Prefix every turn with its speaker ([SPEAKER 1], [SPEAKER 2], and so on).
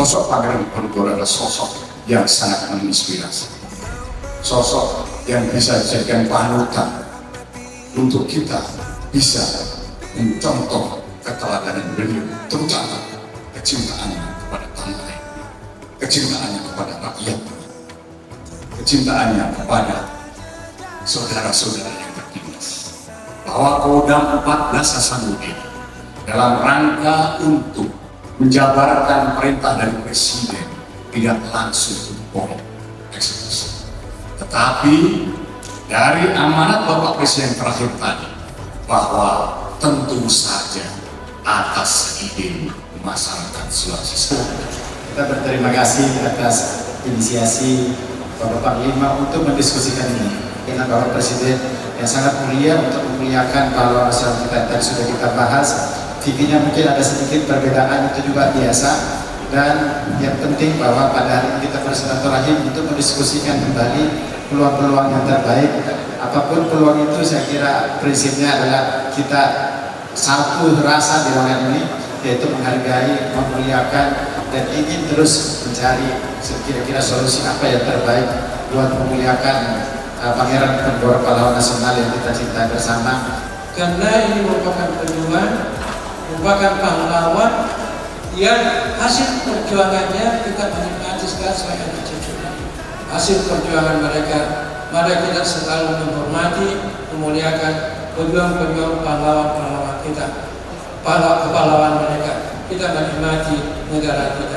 [SPEAKER 1] Sosok Pangeran Diponegoro adalah sosok yang sangat menginspirasi, sosok yang bisa dijadikan panutan untuk kita bisa mencontoh keteladanan beliau, terutama kecintaannya kepada tanah air, kecintaannya kepada rakyat, kecintaannya kepada saudara-saudara yang tertindas. Bahwa Kodam 14 Hasanuddin dalam rangka untuk menjabarkan perintah dari Presiden tidak langsung boleh eksekusi, tetapi dari amanat Bapak Presiden terakhir tadi bahwa tentu saja atas ide masyarakat Sulawesi Selatan.
[SPEAKER 2] Kita berterima kasih atas inisiasi Bapak Panglima untuk mendiskusikan ini dengan Bapak Presiden yang sangat mulia untuk memuliakan pahlawan nasional kita. Tadi sudah kita bahas, fikihnya mungkin ada sedikit perbedaan, itu juga biasa. Dan yang penting bahwa pada hari ini kita bersilaturahim untuk mendiskusikan kembali peluang-peluang yang terbaik. Apapun peluang itu, saya kira prinsipnya adalah kita satu rasa di ruangan ini, yaitu menghargai, memuliakan, dan ingin terus mencari kira-kira solusi apa yang terbaik buat memuliakan Pangeran Diponegoro pahlawan nasional yang kita cintai bersama.
[SPEAKER 3] Karena ini merupakan perjuangan, merupakan pahlawan yang hasil perjuangannya kita menikmati sekali sebagai anak cucunya. Hasil perjuangan mereka, mari kita selalu menghormati, memuliakan pejuang-pejuang pahlawan-pahlawan kita, pahlawan mereka. Kita menikmati negara kita.